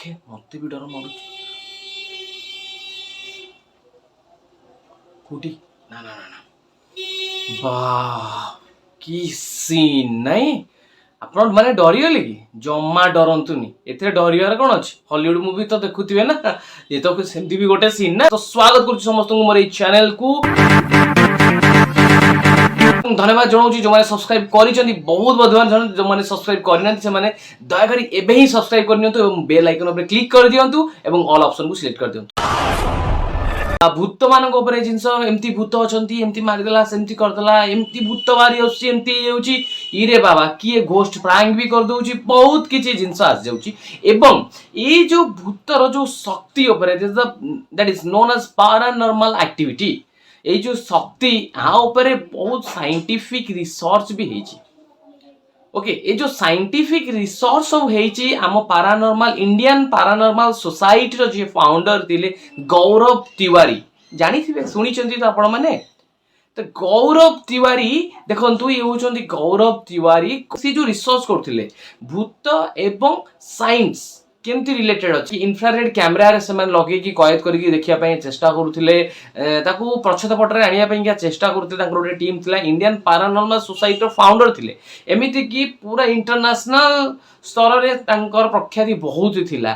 ଦେଖେ ମତେ ବି ଡର ମାରୁଛି। କୋଉଠି? ନା ନା ନା ନା, ବାଃ କି ସିନ୍ ନାଇଁ। ଆପଣ ମାନେ ଡରିଗଲେ କି? ଜମା ଡରନ୍ତୁନି, ଏଥିରେ ଡରିବାର କଣ ଅଛି? ହଲିଉଡ ମୁଭି ତ ଦେଖୁଥିବେ ନା, ଏ ତ ସେମିତି ବି ଗୋଟେ ସିନ୍ ନା। ତ ସ୍ୱାଗତ କରୁଛି ସମସ୍ତଙ୍କୁ ମୋର ଏଇ ଚ୍ୟାନେଲକୁ। धन्यवाद जनाऊँ जो मैंने सब्सक्राइब करिसेंती बहुत बहुत धन्यवाद। जो मैंने सब्सक्राइब करना से मैंने दयाकोरी एबे ही सब्सक्राइब करनियंतु एवं बेल आइकन ऊपर क्लिक कर दियंतु एवं ऑल ऑप्शन को सिलेक्ट कर दियंतु। भूत मानक ऊपर जिंस एमती भूत अछंती एमती मारिदेला सेमती करदेला एमती भूत बारी आछी एमती होउची इरे बाबा किए घोस्ट प्रैंक भी कर दोउची बहुत किछि जिंस आस जाउची। एवं ए जो भूतर जो शक्ति ऊपर that is known as paranormal activity. ये जो शक्ति यहाँ ऊपर बहुत साइंटिफिक रिसर्च भी है। ओके, ये जो साइंटिफिक रिसर्च सब है आम पैरानॉर्मल इंडियन पैरानॉर्मल सोसाइटी रो जे फाउंडर थिले गौरव तिवारी, जानी थे शुणी तो आपण मैंने। तो गौरव तिवारी देखंतु ये होचंती गौरव तिवारी से जो रिसर्च करथिले भूत एवं साइंस केमती रिलेटेड अच्छी इन्फ्रारेड कैमरा से लगे कैद करके देखा चेष्टा करुले ताकू प्रच्छद पटरे आने चेष्टा करते गोटे टीम थिला इंडियन पैरानॉर्मल सोसाइटी फाउंडर थिले। एमिति कि पूरा इंटरनेशनल स्तर रे तांकर प्रख्याति बहुत थिला।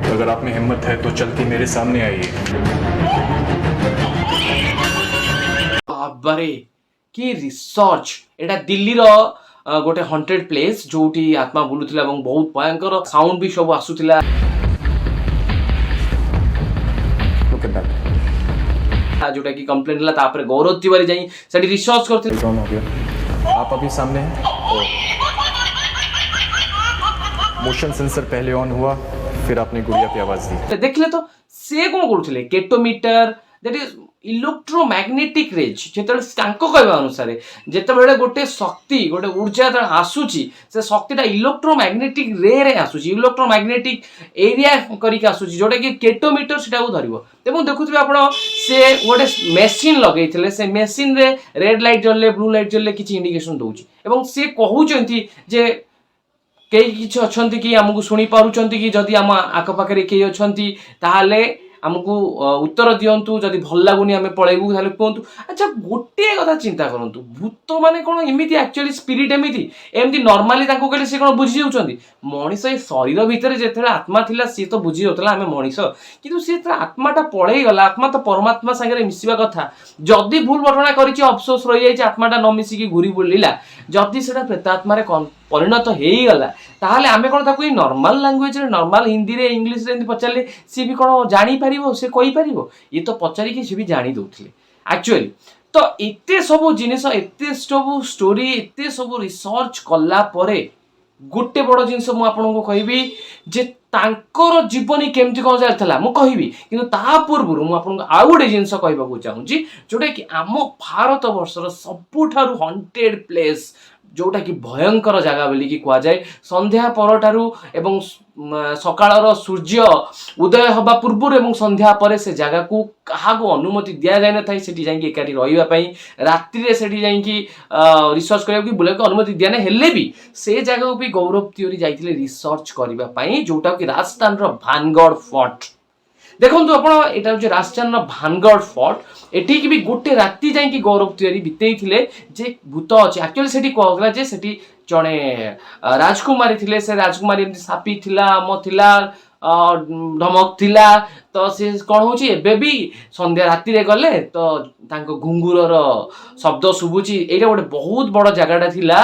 अगर आप में हिम्मत है तो चल के मेरे सामने आइए। बाबरे कि रिसर्च एटा दिल्ली रो गोटे हॉन्टेड प्लेस जोटी आत्मा बुलुथिला এবং बहुत भयंकर साउंड भी सब आसुथिला। जोटा कि कंप्लेन हला तापर गौरव तिवारी जाई सेठी रिसर्च करथिले। कौन हो गया? आप अभी सामने हैं। मोशन सेंसर पहले ऑन हुआ फिर आपने गुड़िया पे आवाज दी। देखले तो से कोन करूथिले केटोमीटर दैट इज इलेक्ट्रोमैग्नेटिक रेज जेतेबेले तांको कहबा अनुसार जेतेबेले गोटे शक्ति गोटे ऊर्जा आसुची से शक्तिटा इलेक्ट्रोमैग्नेटिक रे रे आसुची इलेक्ट्रोमैग्नेटिक एरिया करिक आसुची जोटा कि केटोमीटर सेटा को धरिबो। एवं देखुथिबे आपण से गोटे मेसिन लगेइथिले से मेसिन रे रेड लाइट जलले ब्लू लाइट जलले किछि इंडिकेशन दोउची एवं से कहउचंती जे कई किछि अछंती कि हमकु सुनी पारुचंती कि जदि हम आखपाखरे कई अछंती ताहाले आमको उत्तर दियंतु जदि भल लागुनी आमे पळेबु ताले कहंतु। अच्छा गोटे कथा चिंता करंतु भूत माने कोन एमिति एक्चुअली स्पिरिट एमिति एमिति नॉर्मली ताको कहले से कोन बुझी जाउचंदी। मनीष ए शरीर भीतर जेतेले आत्मा थिला से तो बुझी जाउतला आमे मनीष किंतु से आत्माटा पळेई गला आत्मा तो परमात्मा संगे मिसिबा कथा। जदि भूल घटना करिछि अफसोस रहि जाइछि आत्माटा न मिसी की घुरी बुलिला जदि सेटा प्रेतात्मा रे परिणत हेई गला ताहले आमे कोन ताको नॉर्मल लैंग्वेज रे नॉर्मल हिंदी रे इंग्लिश रे पचारले सी भी कोन जानी पारिबो से कहि पारिबो ये तो पचारि कि से भी जानी दउथिले एक्चुअली। तो एते सब जिनिस एते सब स्टोरी एते सब रिसर्च कला परे गोटे बड़ जिनिस मु आपन को कहबी जे तांकर जीवनी केमती कौन जाता मु कहबी किंतु ता पूर्व मु आपन को आउ गोटे जिनिस कहबा को चाहूची जोटा कि आम भारत वर्षर सबुठारु हॉन्टेड प्लेस जोटा कि भयंकर जगह बोली कि कह जाए संध्या परठारु एवं सकाळर सूर्य उदय हवा पूर्व एवं संध्या पर से जगह को कहा को अनुमति दिया जाए न थाई सेठी जाई एकाठी रहिबा पई रात्रि रे सेठी जाई कि रिसर्च करिया कि बुले को अनुमति दिया नै हेले भी से जगह को भी गौरव तिवारी जाइथिले रिसर्च करिबा पई जोटा कि राजस्थान रो भानगढ़ फोर्ट। देखंतु आपण एटा जो राजस्थान रो भानगढ़ फोर्ट एठी कि भी गोटे राति जाई कि गौरव तिवारी बितेई थिले जे भूत अछि एक्चुअली सेठी कहला जे सेठी जणे राजकुमारी थिले से राजकुमारी एमती सापी थिला म थिला धमक थिला तो से कौन होची एबे भी संध्या राति रे गले तो तांको घुंगुरर शब्द सुबुची। एटा गोटे बहुत बड़ जगहटा थिला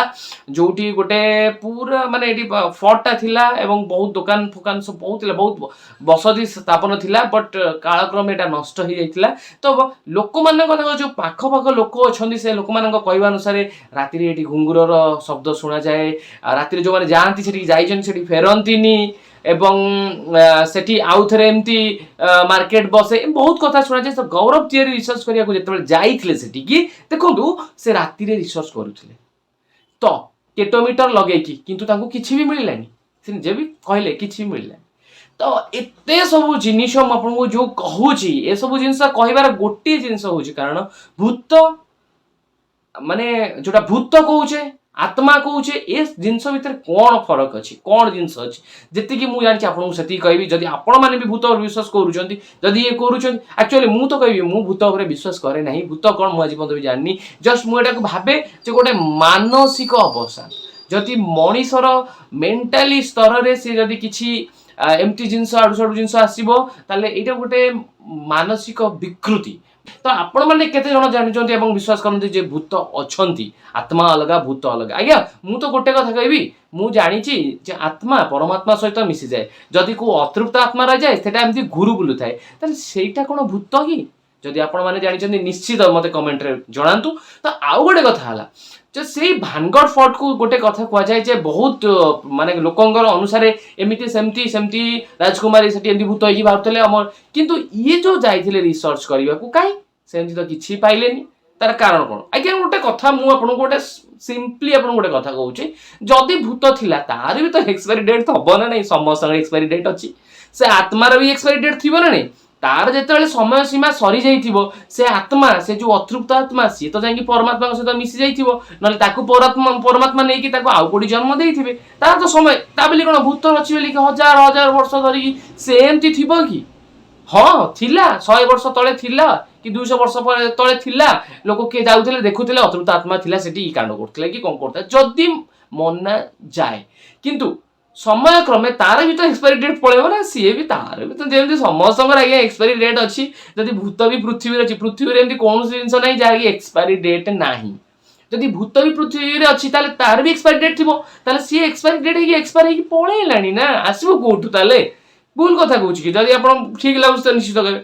जोटी गोटे पूरा माने एटी फोर्टटा थिला एवं बहुत दुकान फुकान सब बहुत थिला बहुत बसति स्थापन थिला बट कालक्रम एटा नष्ट हो जाइतिला। तो लोक मानक जो पाख पाख लोक अछंती से लोक मानक कहबा अनुसार राति रे एटी घुंगुरर शब्द सुना जाए राति रे जो माने जांती सेठी जाइछन सेठी फेरंतीनी एवं सेठी आउ थरे एमती मार्केट बसे बहुत कथा सुना जाए। तो गौरव तिवारी रिसर्च करिया को जेतेबेले जाइथिले सेठी कि देखंतु से राति रे रिसर्च करूथिले तो केटोमीटर लगेई कि किंतु तांको किछि भी मिलिलानी से जे भी कहले किछि भी मिलिलानी। तो एते सब जिनिस हम आपन को जो कहूची ए सब जिनिस कहबार गोटे जिनिस होची कारण भूत माने जोटा भूत कहूचे आत्मा कौचे ए जिनस भितर कौन फरक अच्छी कौन जिनस अच्छी जी मुझे जानी आपको से कहबी जदि आपण मैंने भी भूत विश्वास करुँच ये करुँच एक्चुअली मुझे तो कहबी मु भूत उपर विश्वास करे ना भूत कौन मुझे पर्यटन भी जानी जस्ट मुझे भावे जे गोटे मानसिक अवसान जदि मनीषर मेंटाली स्तर में सी जदि किसी एमती जिनस आड़ू साड़ू जिनस आसो ताले ये गोटे मानसिक विकृति तो आपण मैंने केते जन जानते विश्वास करते जे भूत अच्छी आत्मा अलग भूत अलग आज्ञा मु तो गोटे कथा कहबी मु जानी जे आत्मा परमात्मा सहित मिसी जाए जदि को अतृप्त आत्मा रही जाए सेटा एमती घुरु बुलू थाए ताले सेटा कोन भूत कि जदि आपण मैंने जानते निश्चित मते कमेंट रे जणांतु तो आउ गोटे कथा हला जो से भानगढ़ फोर्ट को गोटे कथा कह जाए जे बहुत माने लोकंगर अनुसार एमिति सेमती सेमती राजकुमारी सेठी एमती भूत होई भाबतले अमर किंतु ये जो जाइथिले रिसर्च करबा को काई सेमती तो किछि पाइलेनी तार कारण कोन आज्ञा गोटे कथा मु आपन गोटे सिंपली आपन गोटे कथा कहूची जदि भूत थिला तार भी तो एक्सपायरी डेट तो हबो ना नहीं समस्त एक्सपायरी डेट अछि से आत्मार भी एक्सपायरी डेट थिबो ना नहीं तार जेतेबेले समय सीमा सरी जाइथिबो से आत्मा से जो अतृप्त आत्मा सी तो जाई परमात्मा सहित मिसी जाइथिबो नले ताकू परमात्मा नै कि ताकू आउ कोडी जन्म देइथिबे तार तो समय ता बेली कोन भूत अछि बेली कि हजार हजार वर्ष धरि से एमती थिबो कि हाँ थिला 100 वर्ष तले थिला कि 200 वर्ष तले थिला लोक के जाउथिले देखुथिले अतृप्त आत्मा थिला सेठी कांड करथिले कि कोन करथा जदि मना जाए किंतु समय क्रमे तार भी तो एक्सपायरी डेट पड़ेगा ना सी भी तार भी तो जमी समस्त आज्ञा एक्सपायरी डेट अच्छी जदि भूत भी पृथ्वी अच्छी पृथ्वी एमती कौन जिन ना जहाँकि एक्सपायरी डेट ना जदि भूत भी पृथ्वी अच्छी तार भी एक्सपायरी डेट थी सी एक्सपायरी डेट एक्सपायर पलैलानी ना आसो कौटू ताले भूल कथा कहूँ कि जब आप ठीक लगुच तो निश्चित करें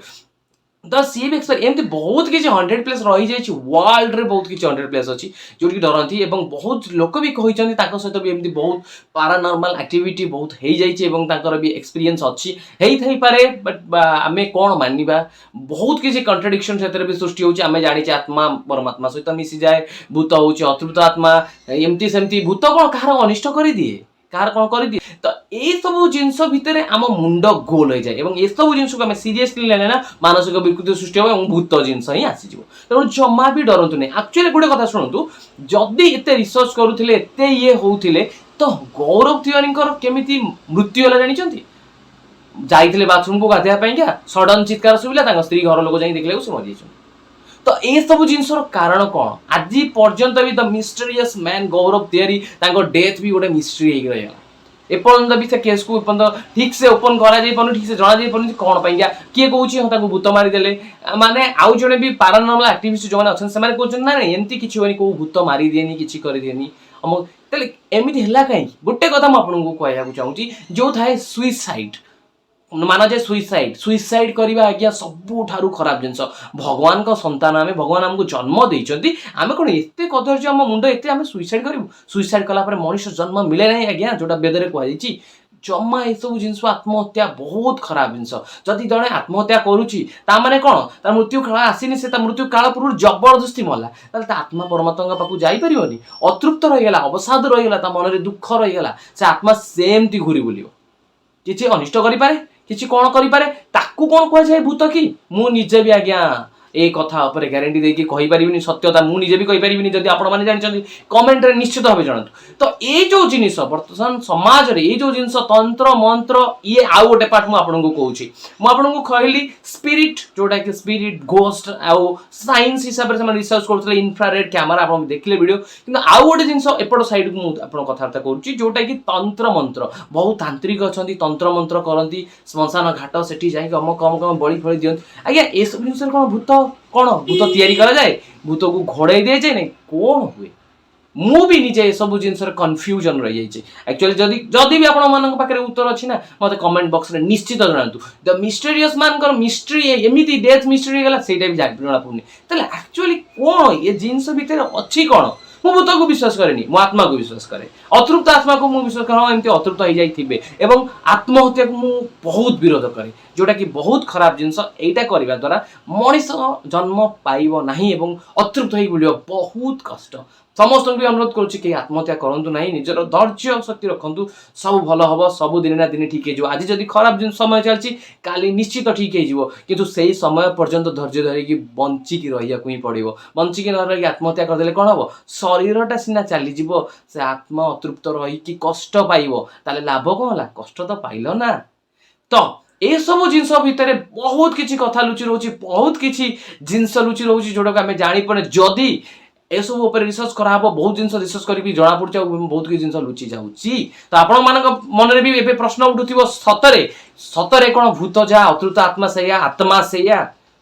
तो सी भी एक्सपायर एमती बहुत किसी 100 प्लेस रही जाइए वर्ल्ड रे बहुत किसी 100 प्लेस अच्छी जोटि डरती एवं बहुत लोक भी कहते सहित भी एमती बहुत पारानॉर्मल एक्टिविटी बहुत हो जाइए भी एक्सपीरियंस अच्छी हेई पारे बट आम कौन मानिबा बहुत किसी कंट्राडिक्शन से भी सृष्टि होची आम जानी आत्मा परमात्मा सहित मिसी जाए भूत हूँ अतृप्त आत्मा एमती सेमती भूत कौन कहार अनिष्ट कर दिए कार कौन कर दिए तो ये सब जिनस भितर आम मुंड गोल हो जाए ये सब जिन को सीरियसली लेने ना मानसिक विकृति सृष्टि हो भूत जिनस ही आसीज तेणु जमा भी डरतु नहीं एक्चुअली गोटे कथा शुणु जदि एत रिसर्च करुले एत ये होते तो गौरव तिवारी केमी मृत्यु है जानते जाइए बाथरूम को गाधेवाई क्या सडन चित्कार शुविला स्त्री घर लोक जाए देखले से मरी तो ये सब जिनसर कारण कौन आज पर्यंत भी the mysterious man Gaurav Tiwari death भी गोटे मिस्ट्री हो रहा एपर्यंत भी से केस को ठीक से ओपन करा ठीक से जना पार कौन पाइंका किए कौन भूत मारिदे माने आउ जड़े भी पारानॉर्मल एक्टिविस्ट जो मैंने अच्छे कहते ना एमती किसी होनी कौ भूत मारी दिएनी किसी करदिएनी एमती है कहीं गोटे कथा मुझे कहना चाहूँगी जो थाए सुइसाइड मान जे सुइसाइड करवा आज्ञा सबुठारु खराब जिनस भगवान का संतान आम भगवान आमको जन्म देइचंती आमे कोन एते कदर्य आम मुंड एते आमे सुइसाइड करिवु सुइसाइड कला पर मनुष्य जन्म मिले नहीं आज्ञा जोटा वेदरे कहछि जमा ये सब जिनस आत्महत्या बहुत खराब जिनस जदि जड़े आत्महत्या करुच्ची ताने कौन तार मृत्यु काल आसीनी से मृत्यु काल पूर्व जबरदस्ती मरला ताले आत्मा परमात्मा पाखु जाइपारिबनी अतृप्त रहीगला अवसाद रहीगला मन में दुख रहीगला से आत्मा सेमती घूरी बुलियो किसी अनिष्ट करें किसी कौन करें ताकू कौन कह जाए भूत कि मु निजे भी आज्ञा ए कथा ऊपर ग्यारंटी देकी कहि परिबिनी सत्यता मु निजे भी कहि परिबिनी जदि आपण माने जानि कमेंट रे निश्चित भाबे जणातु तो ए जो जिनिस वर्तमान समाज रे ए जो जिनिस तंत्र मंत्र ये आउ गोटे पार्ट मु आपन को कहूची मु आपन को कहली स्पिरिट जोटा कि स्पिरिट घोस्ट आउ साइंस हिसाब रे हम रिसर्च करथले इंफ्रारेड कैमरा आपन देखले वीडियो किंतु आउ गोटे जिनिस एपड साइड को मु आपन कथार्ता करूची जोटा कि तंत्र मंत्र बहुत तांत्रिक अछंती तंत्र मंत्र करंती श्मशान घाट सेठी जाई कम बळी फळी दियंत आज्ञा ए सब जिनिस कोन भूत कौन भूत तैयारी करा जाए भूत को घोड़ाई दे जाए नहीं कौन हुए मु भी निजे सब जिन कन्फ्यूजन रही जाए एक्चुअली जदि भी आपण मान पाखे उत्तर अच्छी ना मत कमेंट बॉक्स रे निश्चित जनातु द मिस्टेरियस मान मिस्ट्री एमती डेथ मिस्ट्री गला सेटा भी जना पड़नी ताले एक्चुअली कौन ये जिनस भितर अच्छी कौन मु भूत को विश्वास करेनी मु आत्मा को विश्वास करे अतृप्त आत्मा को मु विश्वास कर एमती अतृप्त हो जाइथिबे एवं आत्महत्या को मु बहुत विरोध करे जोटा कि बहुत खराब जिनस एटा करबा द्वारा मनीष जन्म पाइबो नाही एवं अतृप्त होई बुलियो बहुत कष्ट समस्त को अनुरोध करुच्ची कि आत्महत्या करंतु नहीं, निजर धैर्य शक्ति रखंतु, सब भल हम, सब दिन ना दिन ठीक हो। आज जदि खराब समय चलती काली निश्चित ठीक हो, किंतु से समय पर्यंत धैर्य धरिकी बंचिकी रहा ही पड़ो। बंचिकी न रही आत्महत्या करदे कौन हम, शरीरटा सीना चलीज से आत्मा अतृप्त रही कष्ट पाइब, ताले लाभ कौन है, कष्ट तो पाइल ना। तो ए सब जिनस भितर बहुत किसी कथा लुचि रोचे, बहुत किसी जिनस लुचि रोचे जोटा को आम जापे। जदि एसबू उपर रिसर्च करा बहुत जिन रिसर्च कर जना पड़े बहुत किसी जिन लुचि जाऊँगी। तो आपण मन में भी प्रश्न उठुव, सतरे सतरे कौन भूत जा, अतृप्त आत्मा से आत्मा से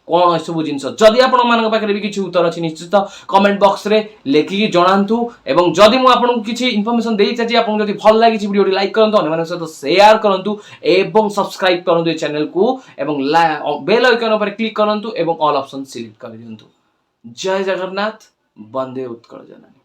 कौन सब जिन, जदि आपण पाखे भी किसी उत्तर अच्छी निश्चित कमेंट बॉक्स रे लेखिकी जनातु। एवं जदि मुझे किसी इनफॉरमेशन दे चाहिए, आपको जब भल लगी वीडियो लाइक करूँ, अन्य सहित शेयर करूँ एवं सब्सक्राइब करूँ ये चैनल को, एवं बेल आइकन पर क्लिक करूँ एवं ऑल ऑप्शन सिलेक्ट कर दिंतु। जय जगन्नाथ, वंदे उत्कल जननी।